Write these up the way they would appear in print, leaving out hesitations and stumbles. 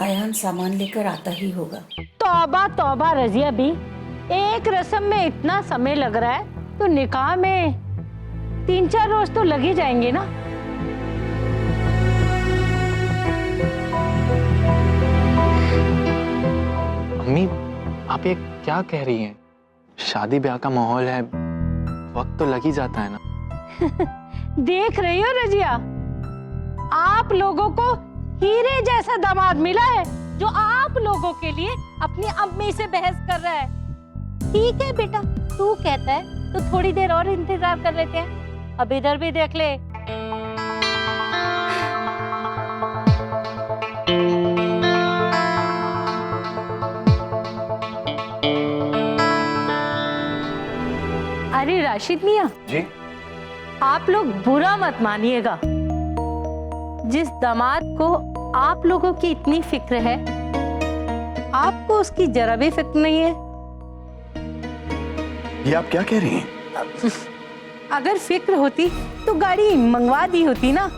आयान सामान लेकर आता ही होगा। तौबा तौबा रजिया भी, एक रस्म में इतना समय लग रहा है तो निकाह में 3-4 रोज तो लग ही जाएंगे ना। अम्मी, आप ये क्या कह रही हैं? शादी ब्याह का माहौल है, वक्त तो लग ही जाता है ना। देख रही हो रजिया, आप लोगों को हीरे जैसा दामाद मिला है जो आप लोगों के लिए अपनी अम्मी से बहस कर रहा है। ठीक है बेटा, तू कहता है तो थोड़ी देर और इंतजार कर लेते हैं। अब इधर भी देख ले। अरे राशिद मियां जी, आप लोग बुरा मत मानिएगा, जिस दामाद को आप लोगों की इतनी फिक्र है, आपको उसकी जरा भी फिक्र नहीं है। ये आप क्या कह रही हैं? अगर फिक्र होती तो गाड़ी मंगवा दी होती ना।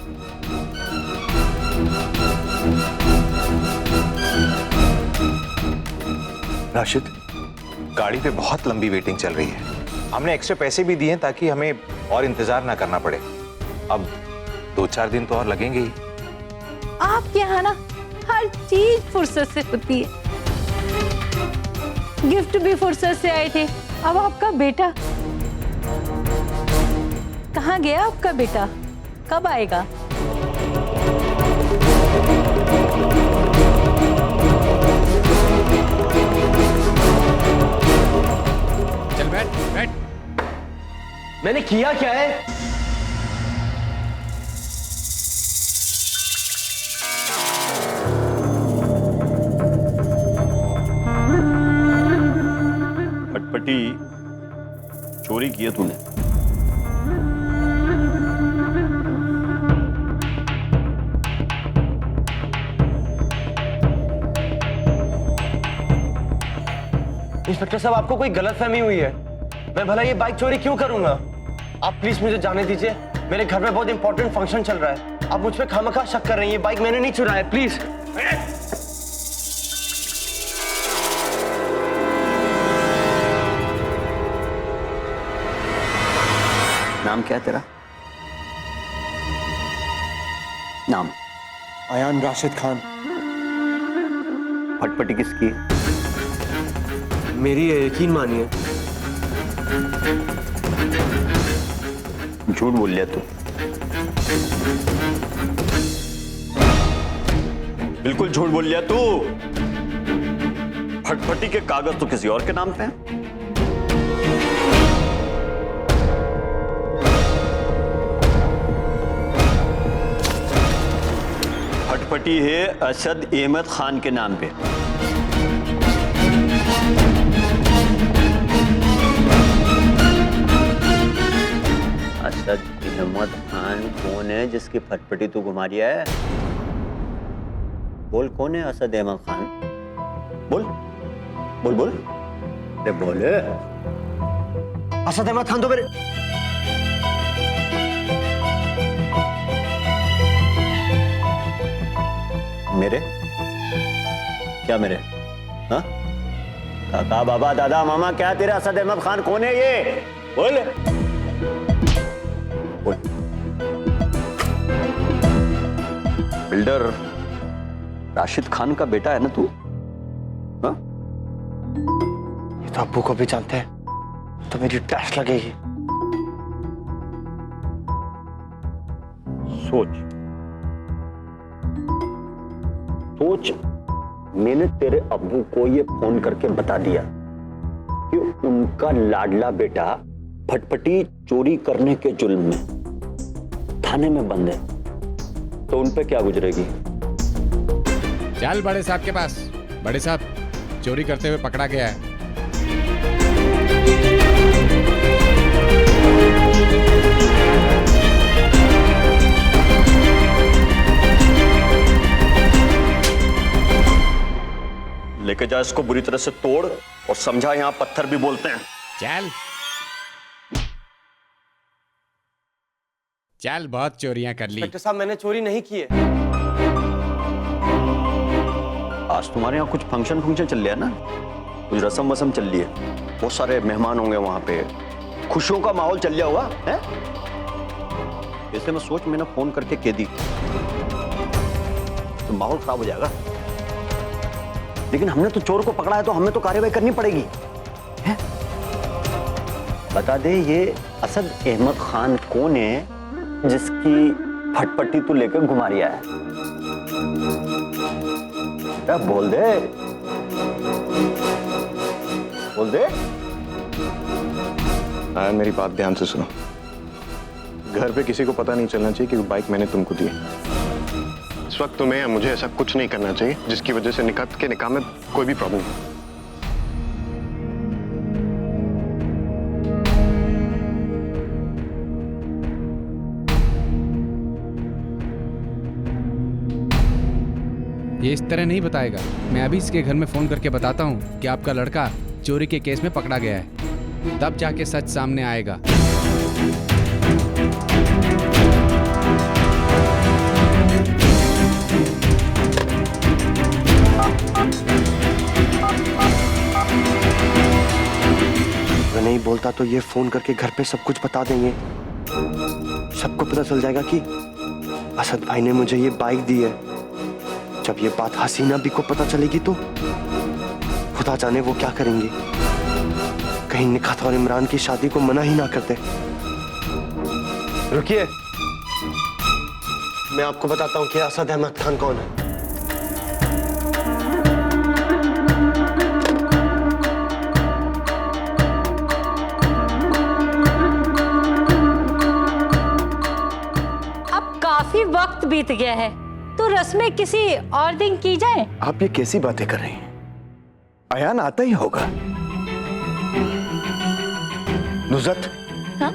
राशिद, गाड़ी पे बहुत लंबी वेटिंग चल रही है। हमने एक्स्ट्रा पैसे भी दिए ताकि हमें और इंतजार ना करना पड़े। अब 2-4 दिन तो और लगेंगे ही। आपके यहाँ ना हर चीज फुर्सत से होती है। गिफ्ट भी फुर्सत से आए थे। अब आपका बेटा कहाँ गया? आपका बेटा कब आएगा? चल बैठ बैठ। मैंने किया क्या है? फटफटी चोरी की है तूने। इंस्पेक्टर साहब, आपको कोई गलतफहमी हुई है। मैं भला ये बाइक चोरी क्यों करूंगा? आप प्लीज मुझे जाने दीजिए। मेरे घर में बहुत इंपॉर्टेंट फंक्शन चल रहा है। आप मुझ पे खामखा शक कर रही हैं। ये बाइक मैंने नहीं चुराया, प्लीज। नाम क्या है तेरा? नाम? आयान राशिद खान। फटफटी किसकी है? मेरी यकीन मानिए। झूठ बोल लिया तू। बिल्कुल झूठ बोल लिया तू। फटफटी के कागज तो किसी और के नाम पे हैं। फटफटी है असद अहमद खान के नाम पे। असद अहमद खान कौन है जिसकी फटफटी तू घुमा रिया है? बोल, कौन है असद अहमद खान? बोल बोल बोल। अरे बोल। असद अहमद खान तो मेरे मेरे क्या मेरे? हाँ, काका बाबा दादा मामा क्या तेरा असद अहमद खान कौन है ये? बोल बोल। बिल्डर राशिद खान का बेटा है ना तू? हाँ? ये तो अब्बू को भी जानते हैं, तो मेरी टैक्स लगेगी। सोच सोच, मैंने तेरे अब्बू को ये फोन करके बता दिया कि उनका लाडला बेटा फटफटी चोरी करने के जुल्म में थाने में बंद है, तो उन पे क्या गुजरेगी? चल बड़े साहब के पास। बड़े साहब चोरी करते हुए पकड़ा गया है। लेके जा इसको, बुरी तरह से तोड़ और समझा, यहां पत्थर भी बोलते हैं। चल चल, बहुत चोरियां कर ली। इंस्पेक्टर साहब, मैंने चोरी नहीं की है। आज तुम्हारे यहाँ कुछ फंक्शन चल रहा है ना, कुछ रस्म वसम चल रही है, बहुत सारे मेहमान होंगे वहां पे, खुशियों का माहौल चल रहा हुआ है। ऐसे में सोच मैंने फोन करके कह दी तो माहौल खराब हो जाएगा। लेकिन हमने तो चोर को पकड़ा है तो हमें तो कार्रवाई करनी पड़ेगी, है? बता दे ये असद अहमद खान कौन है जिसकी फटपटी तू लेकर घुमा रिया है? क्या बोल दे, बोल दे। आयन मेरी बात ध्यान से सुनो। घर पे किसी को पता नहीं चलना चाहिए कि वो बाइक मैंने तुमको दी है। इस वक्त तुम्हें या मुझे ऐसा कुछ नहीं करना चाहिए जिसकी वजह से निकाह में कोई भी प्रॉब्लम हो। ये इस तरह नहीं बताएगा। मैं अभी इसके घर में फोन करके बताता हूँ कि आपका लड़का चोरी के केस में पकड़ा गया है, तब जाके सच सामने आएगा। मैं नहीं बोलता तो ये फोन करके घर पे सब कुछ बता देंगे। सबको पता चल जाएगा कि असद भाई ने मुझे ये बाइक दी है। जब ये बात हसीना भी को पता चलेगी तो खुदा जाने वो क्या करेंगे। कहीं निखात और इमरान की शादी को मना ही ना करते। रुकिए, मैं आपको बताता हूँ कि असद अहमद खान कौन है। अब काफी वक्त बीत गया है तो रस्में किसी और दिन की जाए। आप ये कैसी बातें कर रही हैं? अयान आता ही होगा। नुज़रत, हाँ?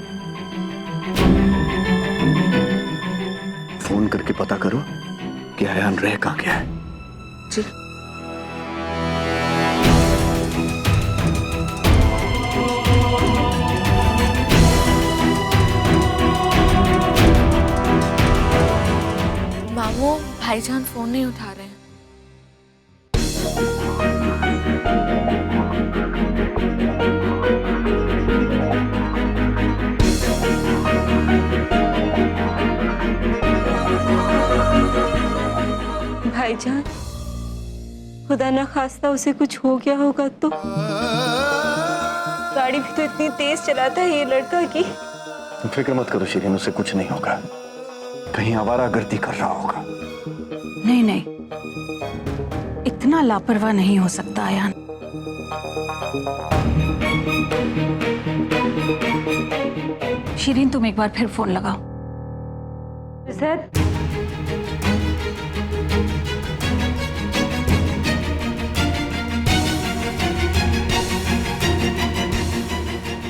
फोन करके पता करो कि अयान रह कहाँ गया है। जी। मामू, भाईजान फोन नहीं उठा रहे हैं। भाईजान, खुदा ना खास्ता उसे कुछ हो गया होगा तो। गाड़ी भी तो इतनी तेज चलाता है ये लड़का कि। तुम फिक्र मत करो शिरीन, उसे कुछ नहीं होगा। कहीं आवारागर्दी कर रहा होगा। नहीं नहीं, इतना लापरवाह नहीं हो सकता अयान। शिरीन, तुम एक बार फिर फोन लगाओ। सर,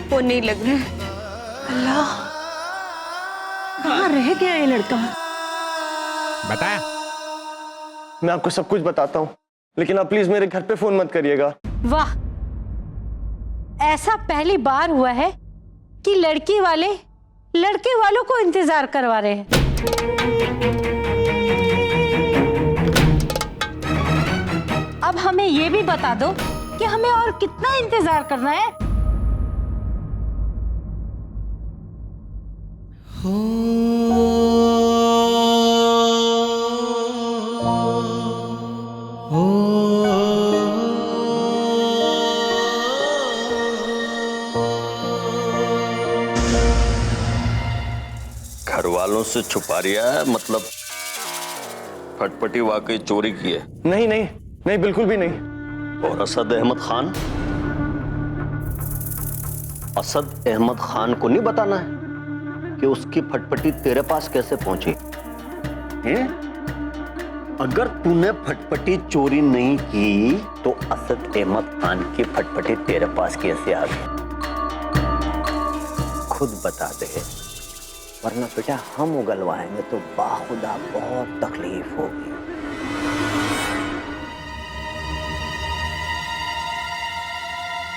फोन नहीं लग रहा है। अल्लाह, कहाँ रह गया ये लड़का? बताया। मैं आपको सब कुछ बताता हूँ, लेकिन आप प्लीज मेरे घर पे फोन मत करिएगा। वाह, ऐसा पहली बार हुआ है कि लड़की वाले लड़के वालों को इंतजार करवा रहे हैं। अब हमें ये भी बता दो कि हमें और कितना इंतजार करना है। घर वालों से छुपा रिया है, मतलब फटपटी वाकई चोरी की है? नहीं नहीं नहीं, बिल्कुल भी नहीं। और असद अहमद खान, असद अहमद खान को नहीं बताना है कि उसकी फटपटी तेरे पास कैसे पहुंची है? अगर तूने फटपटी चोरी नहीं की तो असद अहमद खान की फटपटी तेरे पास कैसे आ गई? खुद बता दे, वरना बेटा हम उगलवाएंगे तो बाखुदा बहुत तकलीफ होगी।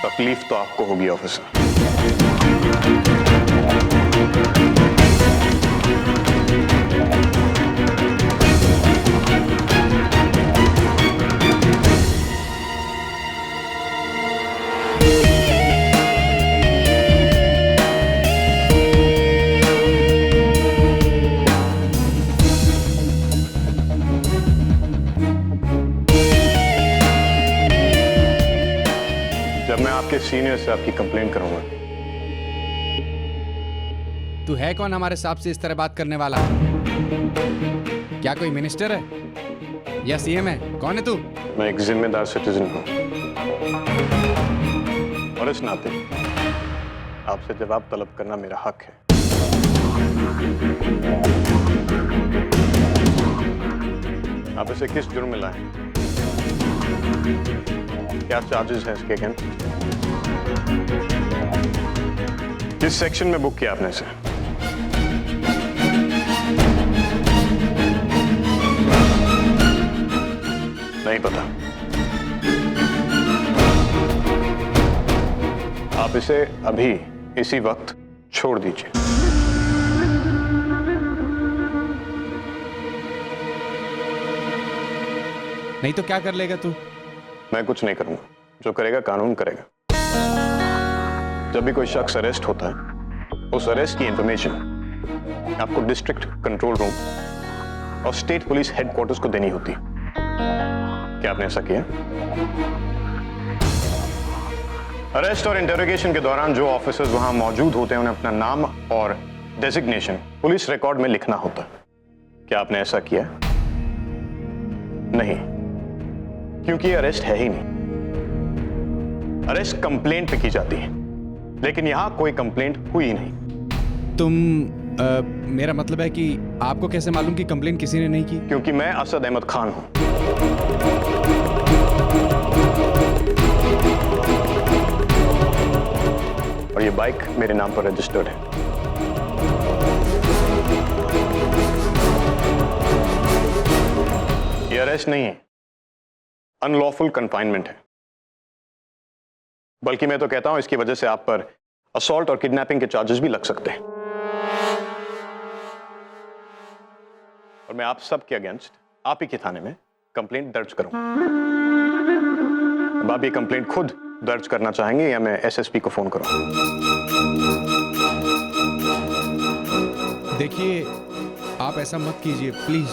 तकलीफ तो आपको होगी ऑफिसर। सीनियर से आपकी कंप्लेंट करूंगा। तू है कौन हमारे साहब से इस तरह बात करने वाला? क्या कोई मिनिस्टर है या सीएम है? कौन है तू? मैं एक जिम्मेदार सिटीजन हूँ और इस नाते आपसे जवाब तलब करना मेरा हक है। आप इसे किस जुर्म में लाए? क्या चार्जेस हैं इसके अगेंस्ट? किस सेक्शन में बुक किया आपने इसे? नहीं पता। आप इसे अभी इसी वक्त छोड़ दीजिए। नहीं तो क्या कर लेगा तू? मैं कुछ नहीं करूंगा, जो करेगा कानून करेगा। जब भी कोई शख्स अरेस्ट होता है, उस अरेस्ट की इंफॉर्मेशन आपको डिस्ट्रिक्ट कंट्रोल रूम और स्टेट पुलिस हेडक्वार्टर्स को देनी होती। क्या आपने ऐसा किया? अरेस्ट और इंटरोगेशन के दौरान जो ऑफिसर्स वहां मौजूद होते हैं उन्हें अपना नाम और डेजिग्नेशन पुलिस रिकॉर्ड में लिखना होता है। क्या आपने ऐसा किया? नहीं, क्योंकि ये अरेस्ट है ही नहीं। अरेस्ट कंप्लेंट पे की जाती है, लेकिन यहां कोई कंप्लेंट हुई नहीं। तुम मेरा मतलब है कि आपको कैसे मालूम कि कंप्लेंट किसी ने नहीं की? क्योंकि मैं असद अहमद खान हूं। और ये बाइक मेरे नाम पर रजिस्टर्ड है। ये अरेस्ट नहीं है, अनलॉफुल कन्फाइनमेंट है। बल्कि मैं तो कहता हूं इसकी वजह से आप पर असॉल्ट और किडनैपिंग के चार्जेस भी लग सकते हैं। और मैं आप सब के अगेंस्ट आप ही के थाने में कंप्लेंट दर्ज करूंगा। अब आप ये कंप्लेंट खुद दर्ज करना चाहेंगे या मैं एसएसपी को फोन करूं? देखिए, आप ऐसा मत कीजिए प्लीज।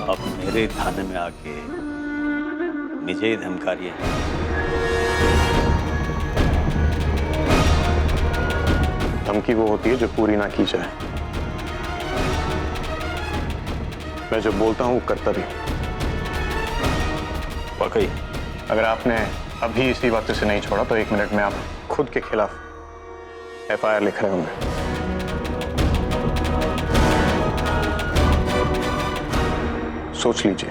आप मेरे थाने में आके मुझे ही धमका रही है। धमकी वो होती है जो पूरी ना की जाए। मैं जो बोलता हूं वो करता भी। वाकई अगर आपने अभी इसी बात से नहीं छोड़ा तो 1 मिनट में आप खुद के खिलाफ एफआईआर लिख रहे होंगे। सोच लीजिए।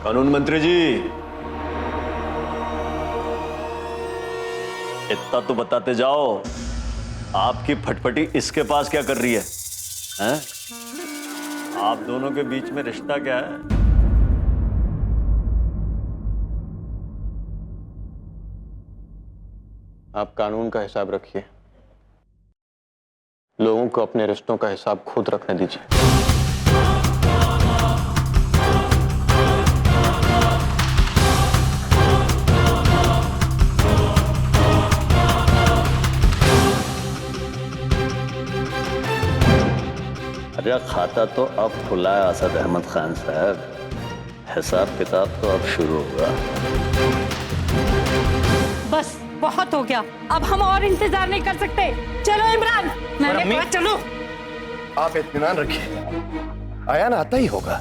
कानून मंत्री जी, इतना तो बताते जाओ, आपकी फटफटी इसके पास क्या कर रही है? हैं? आप दोनों के बीच में रिश्ता क्या है? आप कानून का हिसाब रखिए, लोगों को अपने रिश्तों का हिसाब खुद रखने दीजिए। अरे खाता तो अब खुला है असद अहमद खान साहब, हिसाब किताब तो अब शुरू होगा। बस बहुत हो गया, अब हम और इंतजार नहीं कर सकते। चलो इमरान, मेरे पास चलो। आप इत्मीनान रखिए, आयान आता ही होगा।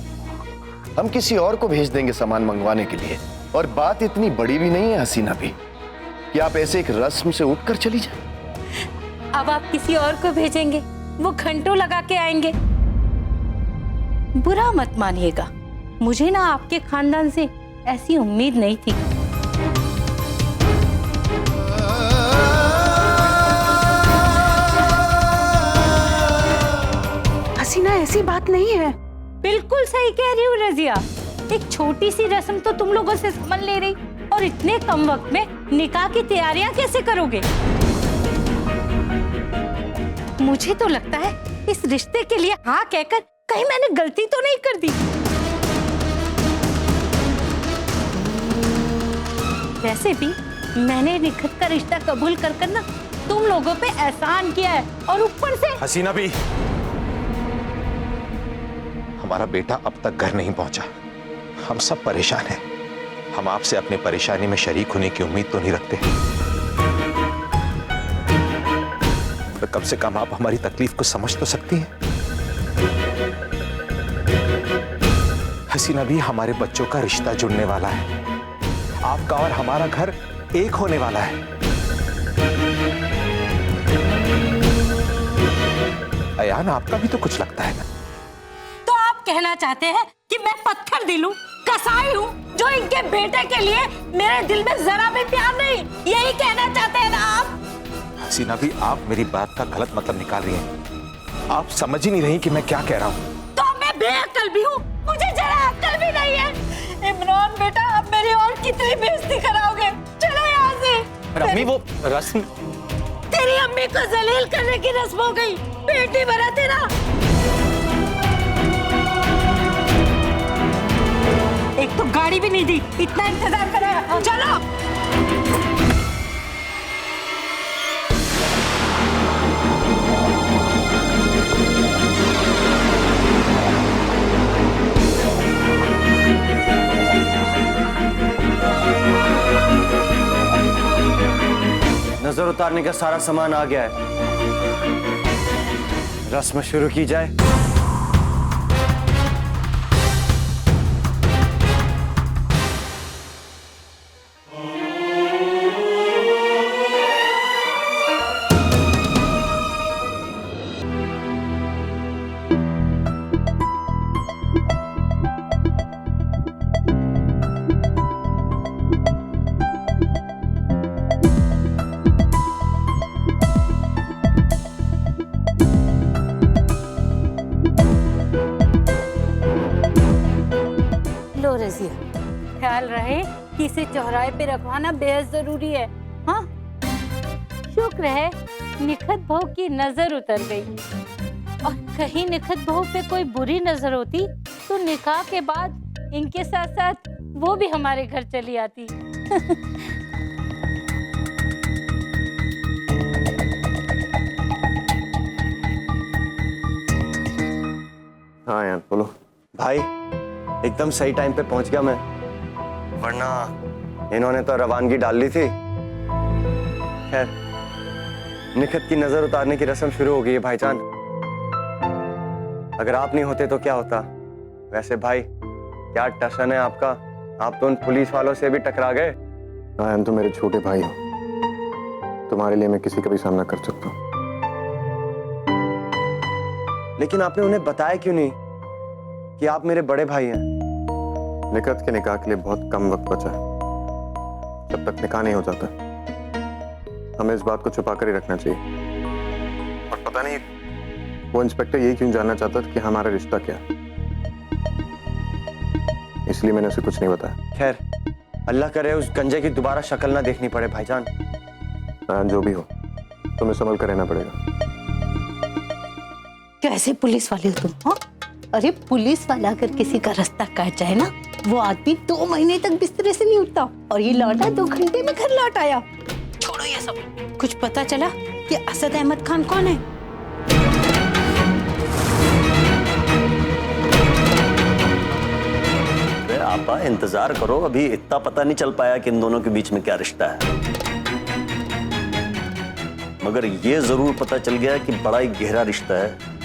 हम किसी और को भेज देंगे सामान मंगवाने के लिए। और बात इतनी बड़ी भी नहीं है हसीना भी कि आप ऐसे एक रस्म से उठकर चली जाए। अब आप किसी और को भेजेंगे, वो घंटों लगा के आएंगे। बुरा मत मानिएगा, मुझे ना आपके खानदान से ऐसी उम्मीद नहीं थी। ऐसी बात नहीं है। बिल्कुल सही कह रही हूँ रजिया। एक छोटी सी रस्म तो तुम लोगों से समझ ले रही, और इतने कम वक्त में निकाह की तैयारियां कैसे करोगे? मुझे तो लगता है इस रिश्ते के लिए हाँ कहकर कहीं मैंने गलती तो नहीं कर दी। वैसे भी मैंने निखत का रिश्ता कबूल कर ना तुम लोगों पे एहसान किया है, और ऊपर से हसीना भी, हमारा बेटा अब तक घर नहीं पहुंचा। हम सब परेशान हैं। हम आपसे अपनी परेशानी में शरीक होने की उम्मीद तो नहीं रखते, तो कम से कम आप हमारी तकलीफ को समझ तो सकती हैं। हसीना भी, हमारे बच्चों का रिश्ता जुड़ने वाला है। आपका और हमारा घर एक होने वाला है। अयान, आपका भी तो कुछ लगता है ना? तो आप कहना चाहते हैं कि मैं पत्थर दिल हूं, कसाई हूं, जो इनके बेटे के लिए मेरे दिल में जरा भी प्यार नहीं, यही कहना चाहते हैं ना आप? हसीना भी, आप मेरी बात का गलत मतलब निकाल रही हैं। आप समझ ही नहीं रही कि मैं क्या कह रहा हूँ। तो मैं बेअक्ल भी हूँ, मुझे जरा अक्ल भी नहीं है। इमरान बेटा, अब मेरी और कितनी बेइज्जती कराओगे? चलो यहाँ से। अम्मी, वो रस्म, तेरी अम्मी को जलील करने की रस्म हो गई। पेट नहीं भरा तेरा। एक तो गाड़ी भी नहीं दी, इतना इंतजार करा। चलो। नजर उतारने का सारा सामान आ गया है, रस्म शुरू की जाए। ख्याल रहे कि इसे चौराहे पे रखवाना बेहद जरूरी है। हाँ, शुक्र है निखत बहू की नजर उतर गई, और कहीं निखत बहू पे कोई बुरी नजर होती तो निकाह के बाद इनके साथ साथ वो भी हमारे घर चली आती। हाँ यार, बोलो भाई, एकदम सही टाइम पे पहुंच गया मैं, वरना इन्होंने तो रवानगी डाल ली थी। खैर, निखत की नजर उतारने की रस्म शुरू हो गई है भाईजान। अगर आप नहीं होते तो क्या होता? वैसे भाई, क्या टशन है आपका, आप तो उन पुलिस वालों से भी टकरा गए। आयन, तो मेरे छोटे भाई हो, तुम्हारे लिए मैं किसी का भी सामना कर सकता हूँ। लेकिन आपने उन्हें बताया क्यों नहीं कि आप मेरे बड़े भाई हैं? निखत के निकाह के लिए बहुत कम वक्त बचा है। जब तक निकाह नहीं हो जाता, हमें इस बात को छुपा कर ही रखना चाहिए। और पता नहीं वो इंस्पेक्टर यही क्यों जानना चाहता था कि हमारा रिश्ता क्या है, इसलिए मैंने उसे कुछ नहीं बताया। खैर, अल्लाह करे उस गंजे की दोबारा शक्ल ना देखनी पड़े भाईजान। जो भी हो, तुम्हें संभल कर रहना पड़ेगा। कैसे पुलिस वाले हो तुम? हाँ, अरे पुलिस वाला अगर किसी का रास्ता काट जाए ना, वो आदमी 2 महीने तक बिस्तरे से नहीं उठता, और ये लौटा 2 घंटे में घर लौट आया। छोड़ो ये सब। कुछ पता चला कि असद अहमद खान कौन है? अरे आपा, इंतजार करो, अभी इतना पता नहीं चल पाया कि इन दोनों के बीच में क्या रिश्ता है। मगर ये जरूर पता चल गया कि बड़ा ही गहरा रिश्ता है।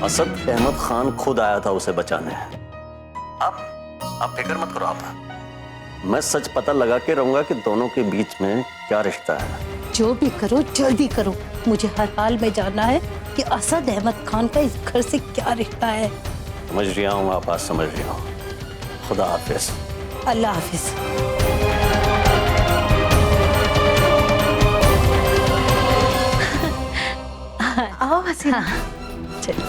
असद अहमद खान खुद आया था उसे बचाने। आप फिक्र मत करो, आप मैं सच पता लगा के रहूंगा कि दोनों के बीच में क्या रिश्ता है। जो भी करो जल्दी करो, मुझे हर हाल में जानना है कि असद अहमद खान का इस घर से क्या रिश्ता है। समझ रहा हूँ आप, आज समझ रहा हूँ। खुदा हाफिज। अल्लाह हाफिज। आओ हसीना। चलो